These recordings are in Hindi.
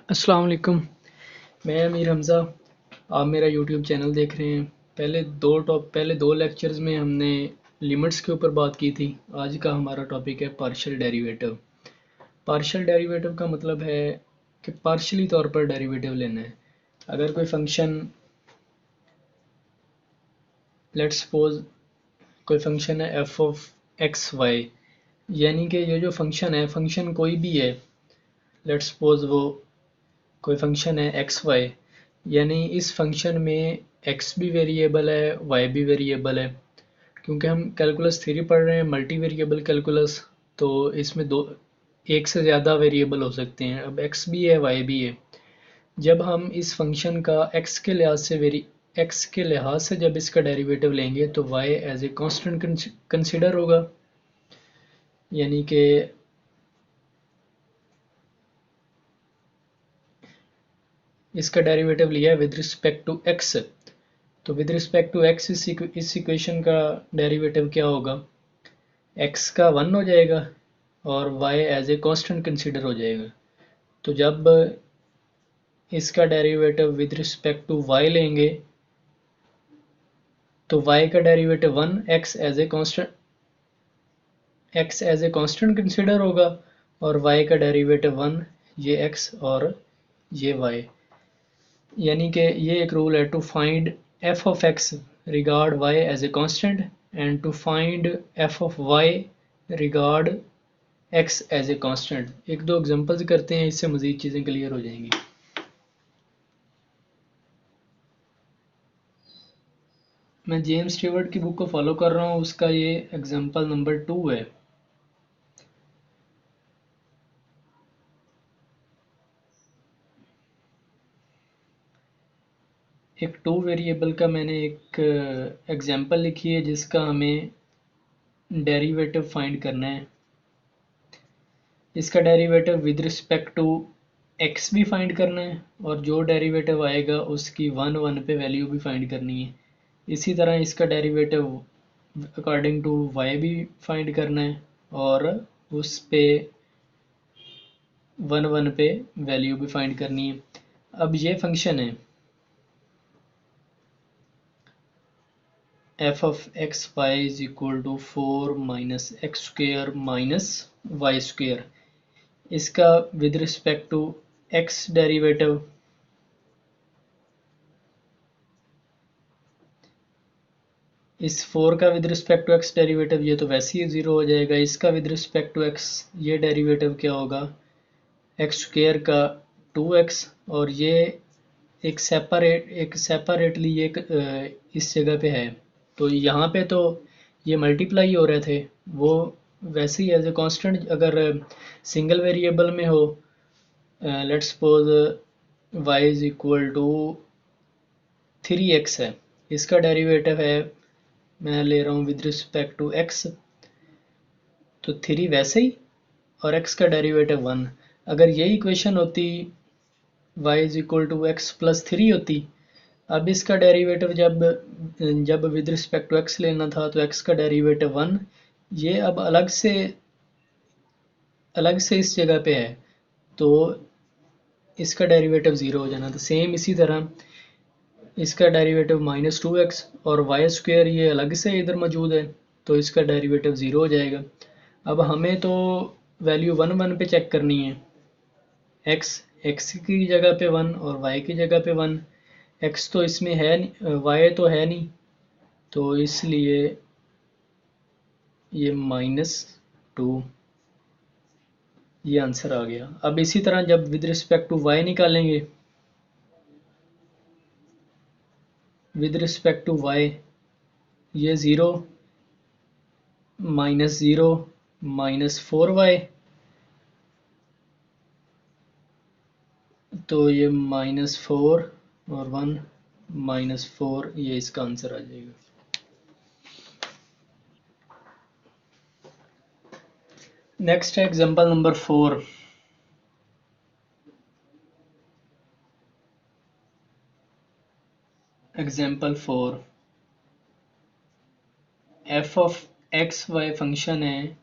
अस्सलाम वालेकुम। मैं अमीर हमज़ा। आप मेरा यूट्यूब चैनल देख रहे हैं। पहले दो लेक्चर्स में हमने लिमिट्स के ऊपर बात की थी। आज का हमारा टॉपिक है पार्शियल डेरिवेटिव। पार्शियल डेरिवेटिव का मतलब है कि पार्शियली तौर पर डेरिवेटिव लेना है। अगर कोई फंक्शन, लेट्स सपोज कोई फंक्शन है एफ ऑफ एक्स वाई, यानी कि ये जो फंक्शन है, फंक्शन कोई भी है, लेट्स सपोज वो कोई फंक्शन है एक्स वाई, यानी इस फंक्शन में एक्स भी वेरिएबल है, वाई भी वेरिएबल है। क्योंकि हम कैलकुलस थ्योरी पढ़ रहे हैं, मल्टी वेरिएबल कैलकुलस, तो इसमें एक से ज़्यादा वेरिएबल हो सकते हैं। अब एक्स भी है, वाई भी है। जब हम इस फंक्शन का एक्स के लिहाज से जब इसका डेरिवेटिव लेंगे तो Y as a constant consider होगा, यानी कि इसका डेरिवेटिव लिया है विद रिस्पेक्ट टू एक्स। तो विद रिस्पेक्ट टू एक्स इस इक्वेशन का डेरिवेटिव क्या होगा? एक्स का 1 हो जाएगा और Y as a constant consider हो जाएगा। तो जब इसका derivative with respect to Y लेंगे तो वाई का derivative 1, X as a constant consider होगा, और वाई का डेरिवेटिव 1, ये एक्स और ये वाई। यानी कि ये एक रूल है, to find F of X regard Y as a constant and to find F of Y regard X as a constant. एक दो एग्जांपल्स करते हैं, इससे मज़ीद चीज़ें क्लियर हो जाएंगी। मैं जेम्स स्टीवर्ट की बुक को फॉलो कर रहा हूँ, उसका ये एग्जांपल नंबर 2 है। एक 2 वेरिएबल का मैंने एक एग्जांपल लिखी है जिसका हमें डेरिवेटिव फाइंड करना है। इसका derivative with respect to X भी फाइंड करना है, और जो डेरिवेटिव आएगा उसकी 1 पे वैल्यू भी फाइंड करनी है। इसी तरह इसका डेरिवेटिव अकॉर्डिंग टू वाई भी फाइंड करना है, और उस पे 1 पे वैल्यू भी फाइंड करनी है। अब ये फंक्शन है f of x y is equal to 4 minus x square minus y square. इसका with respect to x derivative, इस 4 का with respect to x derivative ये तो वैसे ही 0 हो जाएगा। इसका विद रिस्पेक्ट टू एक्स ये डेरिवेटिव क्या होगा? एक्स स्क्वेयर का 2x, और ये एक सेपरेटली इस जगह पे है। तो यहाँ पे तो ये मल्टीप्लाई हो रहे थे, वो वैसे ही एज ए कांस्टेंट अगर सिंगल वेरिएबल में हो, let's suppose y is equal to 3x है, इसका डेरिवेटिव है, मैं ले रहा हूँ विद रिस्पेक्ट टू x, तो 3 वैसे ही, और x का डेरिवेटिव 1। अगर यही इक्वेशन होती y is equal to X plus 3 होती, अब इसका डेरिवेटिव जब जब विद रिस्पेक्ट टू एक्स लेना था तो x का डेरिवेटिव 1, ये अब अलग से इस जगह पे है, तो इसका डेरिवेटिव 0 हो जाना। तो सेम इसी तरह इसका डेरिवेटिव -2x, और वाई स्क्वेयर ये अलग से इधर मौजूद है, तो इसका डेरिवेटिव 0 हो जाएगा। अब हमें तो वैल्यू 1 पे चेक करनी है, एक्स की जगह पे 1 और वाई की जगह पे 1। एक्स तो इसमें है नहीं, वाई तो है नहीं, तो इसलिए ये -2, ये आंसर आ गया। अब इसी तरह जब विद रिस्पेक्ट टू वाई निकालेंगे, विद रिस्पेक्ट टू वाई ये 0 -0 -4y, तो ये -4 और 1 -4, ये इसका आंसर आ जाएगा। नेक्स्ट है example number 4। Example 4, f of x y function है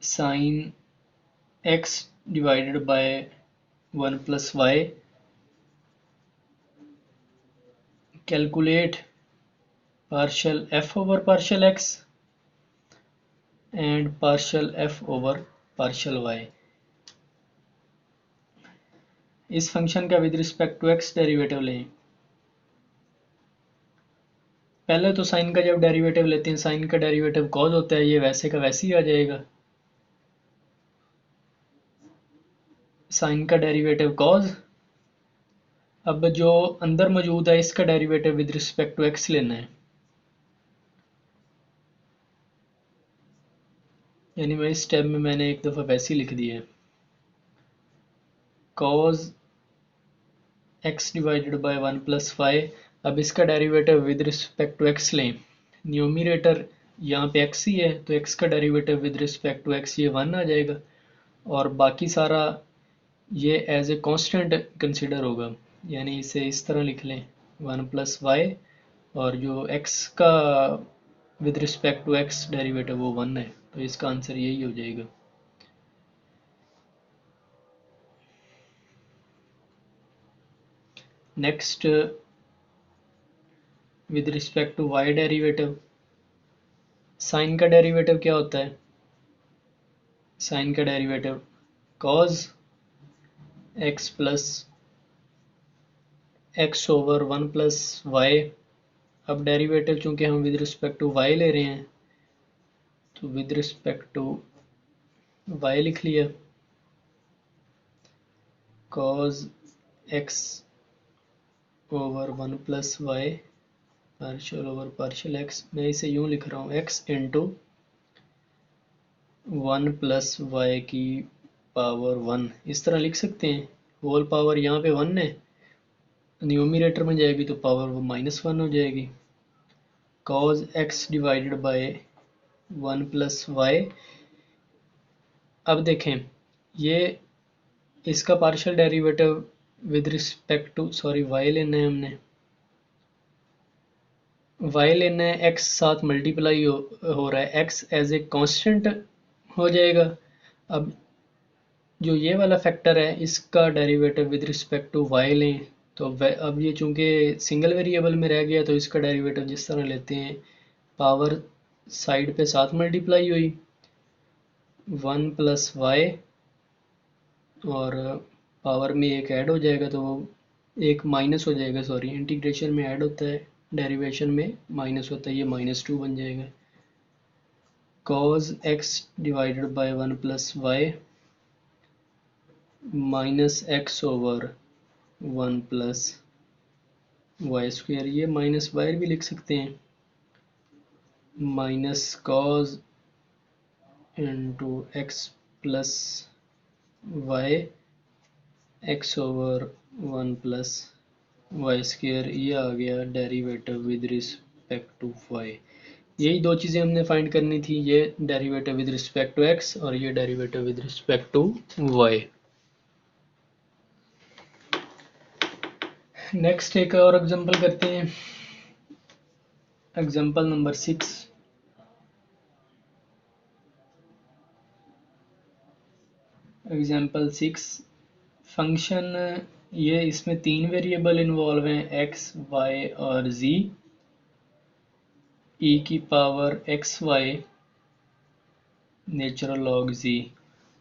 sine x divided by 1 plus y, calculate partial f over partial x and partial f over partial y। इस फंक्शन का with respect to x derivative लें। पहले तो साइन का जब डेरिवेटिव लेते हैं, साइन का डेरिवेटिव कॉज होता है, ये वैसे का वैसे ही आ जाएगा। साइन का डेरिवेटिव कॉज। अब जो अंदर मौजूद है इसका derivative with respect to x लेना है, यानी मैं इस स्टेप में मैंने एक दफ़ा वैसे ही लिख दिया है, cause x divided by 1 plus y. अब इसका derivative with respect to x लें। न्यूमरेटर यहाँ पे x ही है, तो x का derivative with respect to x ये 1 आ जाएगा, और बाकी सारा ये एज ए कांस्टेंट कंसिडर होगा, यानी इसे इस तरह लिख लें 1 प्लस वाई, और जो x का with respect to x derivative वो 1 है, तो इसका आंसर यही हो जाएगा। Next with respect to y derivative. Sine का डेरिवेटिव क्या होता है? साइन का derivative cos x plus x over 1 plus y. अब डेरिवेटिव चूंकि हम विद रिस्पेक्ट टू y ले रहे हैं, तो विद रिस्पेक्ट टू y लिख लिया, cos x over 1 plus y partial over partial x। मैं इसे यूं लिख रहा हूँ, x इंटू 1 प्लस वाई की पावर 1, इस तरह लिख सकते हैं। होल पावर यहाँ पे 1 है, न्यूमरेटर में जाएगी तो पावर वो -1 हो जाएगी। cos x divided by 1 plus y. अब देखें, ये इसका partial derivative with respect to y लेना है हमने, वाई लेना है, x साथ मल्टीप्लाई हो रहा है, x एज ए कांस्टेंट हो जाएगा। अब जो ये वाला फैक्टर है इसका derivative with respect to y लें, तो अब ये चूंकि सिंगल वेरिएबल में रह गया, तो इसका डेरिवेटिव जिस तरह लेते हैं, पावर साइड पे साथ मल्टीप्लाई हुई 1 प्लस वाई, और पावर में एक ऐड हो जाएगा, तो वो एक माइनस हो जाएगा, सॉरी इंटीग्रेशन में ऐड होता है, डेरिवेशन में माइनस होता है, ये -2 बन जाएगा। cos x divided by 1 plus y minus x over 1 plus y square, ये माइनस वाई भी लिख सकते हैं, minus cos into x plus y x over 1 plus y square, ये आ गया derivative with respect to y. यही दो चीज़ें हमने फाइंड करनी थी, ये derivative with respect to x और ये derivative with respect to y. Next एक और एग्जांपल करते हैं, एग्जांपल नंबर 6। एग्जांपल 6, फंक्शन ये इसमें 3 वेरिएबल इन्वॉल्व हैं, x, y और z, e की power x y natural log z,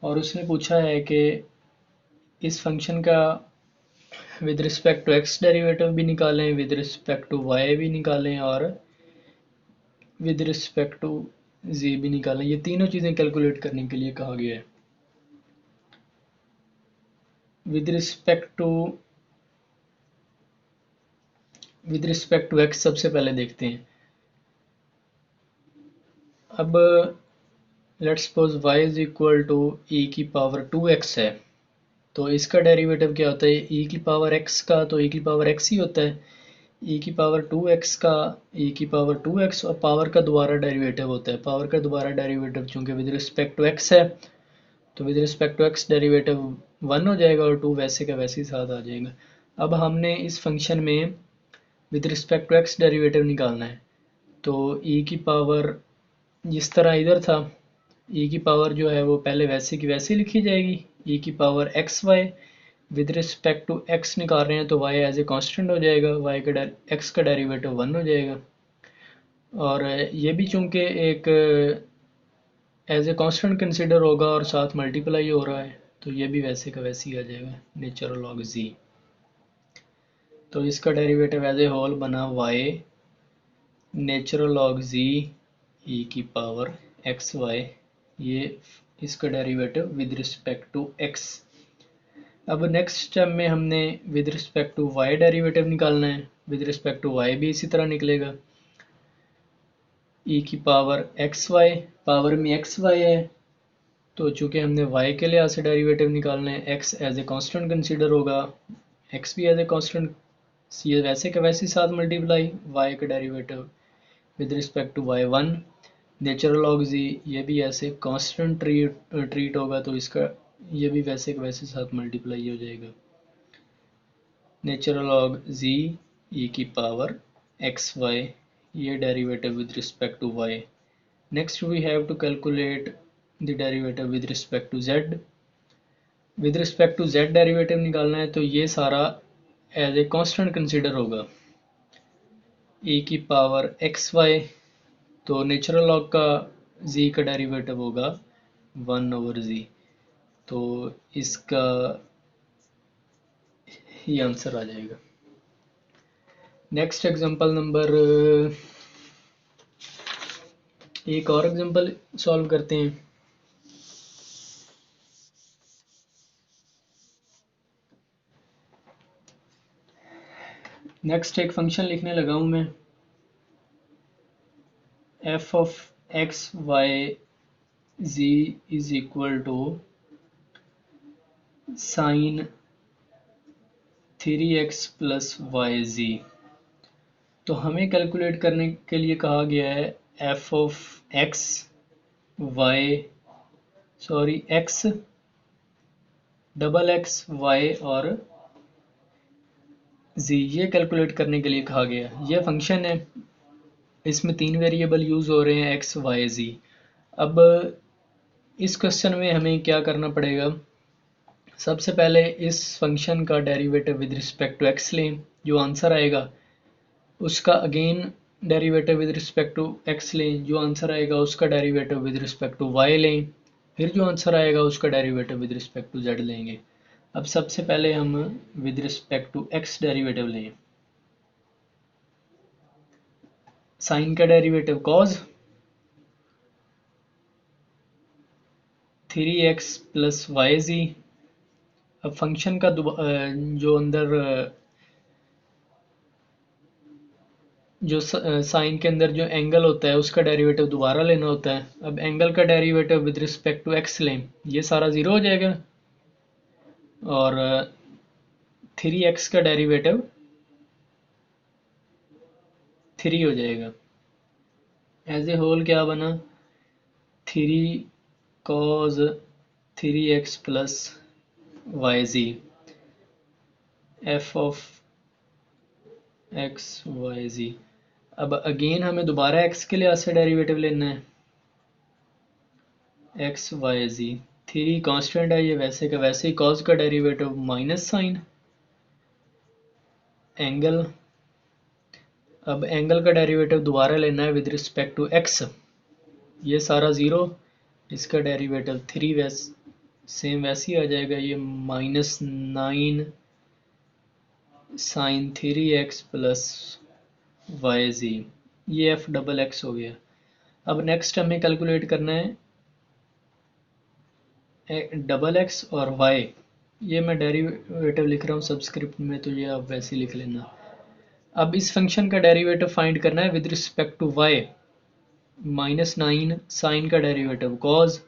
और उसने पूछा है कि इस फंक्शन का with respect to x derivative भी निकालें, विद रिस्पेक्ट टू y भी निकालें, और विद रिस्पेक्ट टू z भी निकालें। ये तीनों चीज़ें कैलकुलेट करने के लिए कहा गया है। विद रिस्पेक्ट टू x सबसे पहले देखते हैं। अब let's suppose y is equal to e की पावर 2x है, तो इसका डेरिवेटिव क्या होता है, e की पावर x का, तो e की पावर x ही होता है, e की पावर 2x का e की पावर 2x, और पावर का दोबारा डेरिवेटिव होता है, पावर का दोबारा डेरिवेटिव चूंकि विद रिस्पेक्ट टू x है, तो with respect to x derivative 1 हो जाएगा और 2 वैसे का वैसे ही साथ आ जाएगा। अब हमने इस फंक्शन में with respect to x derivative निकालना है, तो e की पावर जिस तरह इधर था ई की पावर जो है वो पहले वैसे की वैसे लिखी जाएगी, ई की power x y, with respect to x निकाल रहे हैं तो वाई एज ए कांस्टेंट हो जाएगा, वाई का एक्स का डेरिवेटिव 1 हो जाएगा। और ये भी चूंकि एक एज ए कांस्टेंट कंसिडर होगा और साथ मल्टीप्लाई हो रहा है तो ये भी वैसे का वैसे ही आ जाएगा, नेचुरल लॉग जी। तो इसका डेरिवेटिव एज ए होल बना y natural log z e की पावर एक्स वाई, ये इसका derivative with respect to x. अब नेक्स्ट स्टेप में हमने with respect to y derivative निकालना है, विद रिस्पेक्ट टू वाई भी इसी तरह निकलेगा, ई की पावर एक्स वाई, पावर में एक्स वाई है तो चूंकि हमने वाई के लिहाज से डेरिवेटिव निकालना है, x as a constant consider होगा, एक्स भी एज ए कांस्टेंट, ये वैसे के वैसे साथ मल्टीप्लाई, वाई का derivative with respect to y 1, natural log z, ये भी ऐसे कांस्टेंट ट्रीट होगा तो इसका ये भी वैसे के वैसे साथ मल्टीप्लाई हो जाएगा, नेचुरल लॉग जी ई की पावर एक्स वाई, ये derivative with respect to y. Next we have to calculate the derivative with respect to z. With respect to z derivative निकालना है तो ये सारा एज ए कांस्टेंट कंसीडर होगा, ई की पावर एक्स वाई, तो नेचुरल लॉग का जी का डेरिवेटिव होगा 1/z, तो इसका ही आंसर आ जाएगा। नेक्स्ट एग्जांपल नंबर, एक और एग्जांपल सॉल्व करते हैं। नेक्स्ट एक फंक्शन लिखने लगा हूं मैं, f of x y z is equal to sine 3x plus y z. तो हमें कैलकुलेट करने के लिए कहा गया है f of x y, sorry x, double x y और जी, ये कैलकुलेट करने के लिए कहा गया। ये फंक्शन है, इसमें 3 वेरिएबल यूज़ हो रहे हैं एक्स वाई जी। अब इस क्वेश्चन में हमें क्या करना पड़ेगा, सबसे पहले इस फंक्शन का derivative with respect to x लें, जो आंसर आएगा उसका again derivative with respect to x लें, जो आंसर आएगा उसका derivative with respect to y लें, फिर जो आंसर आएगा उसका derivative with respect to z लेंगे। अब सबसे पहले हम with respect to x derivative लें, साइन का derivative cos 3x plus y z. अब फंक्शन का जो अंदर जो साइन के अंदर जो एंगल होता है उसका डेरिवेटिव दोबारा लेना होता है। अब एंगल का derivative with respect to x लें, ये सारा ज़ीरो हो जाएगा और 3x का डेरिवेटिव 3 हो जाएगा। एज ए होल क्या बना, 3 cos 3x plus y z, f of x y z. अब अगेन हमें दोबारा x के लिहाज से डेरिवेटिव लेना है, एक्स वाई जी, 3 कांस्टेंट है ये वैसे का वैसे ही, cos का डेरिवेटिव माइनस साइन एंगल, अब एंगल का डेरिवेटिव दोबारा लेना है विद रिस्पेक्ट टू एक्स, ये सारा ज़ीरो, इसका डेरिवेटिव 3 सेम वैसे ही आ जाएगा, ये -9 साइन 3x प्लस वाई जी, ये एफ डबल एक्स हो गया। अब नेक्स्ट हमें कैलकुलेट करना है डबल एक्स और वाई, ये मैं डेरिवेटिव लिख रहा हूँ सबस्क्रिप्ट में तो ये आप वैसे ही लिख लेना। अब इस फंक्शन का डेरिवेटिव फाइंड करना है with respect to y, -9 sine का derivative cos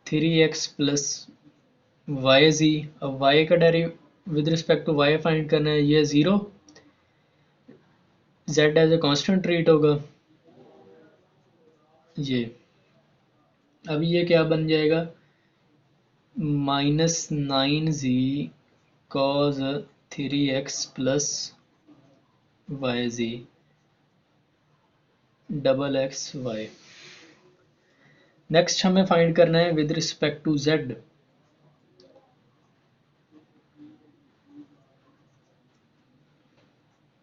3x plus y z. अब वाई का with respect to y find करना है, ये zero, z as a constant treat होगा ये। अब ये क्या बन जाएगा, -9z cos 3x plus y z, double x y. Next हमें फाइंड करना है विद रिस्पेक्ट टू z।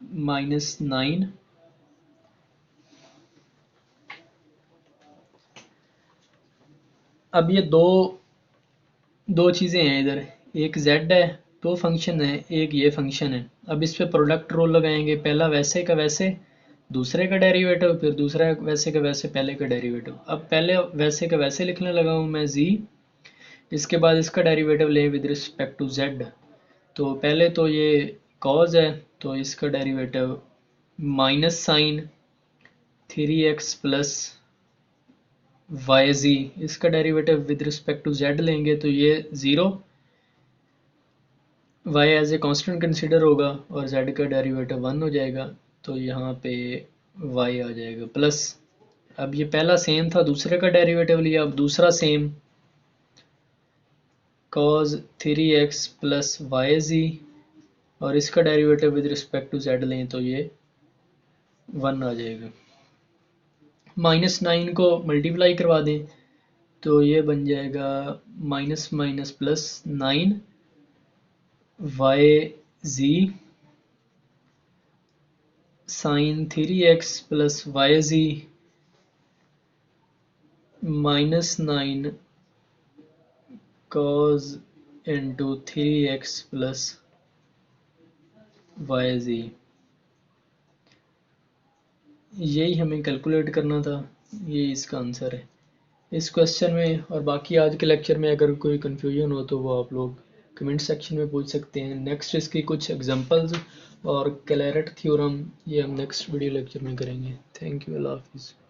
-9। अब ये दो चीज़ें हैं इधर, एक z है, दो फंक्शन है, एक ये फंक्शन है। अब इस पे प्रोडक्ट रूल लगाएंगे, पहला वैसे का वैसे दूसरे का डेरिवेटिव, फिर दूसरा वैसे का वैसे पहले का डेरिवेटिव। अब पहले वैसे का वैसे लिखने लगा हूँ मैं z, इसके बाद इसका डेरिवेटिव लें विद रिस्पेक्ट टू z। तो पहले तो ये कॉज है, तो इसका derivative minus sine 3x plus y z, इसका derivative with respect to z लेंगे तो ये 0, y as a constant consider होगा और z का डेरिवेटिव 1 हो जाएगा, तो यहाँ पे y आ जाएगा प्लस। अब ये पहला सेम था, दूसरे का डेरिवेटिव लिया, अब दूसरा same cos 3x plus y z, और इसका derivative with respect to z लें तो ये 1 आ जाएगा। -9 को मल्टीप्लाई करवा दें तो ये बन जाएगा minus minus plus 9 y z sine 3x plus y z -9 cos into 3x plus y z. यही हमें कैलकुलेट करना था, ये इसका आंसर है इस क्वेश्चन में। और बाकी आज के लेक्चर में अगर कोई कन्फ्यूजन हो तो वो आप लोग कमेंट सेक्शन में पूछ सकते हैं। नेक्स्ट इसकी कुछ एग्जांपल्स और कैलकुलेट थ्योरम ये हम नेक्स्ट वीडियो लेक्चर में करेंगे। थैंक यू, अल्लाह हाफिज़।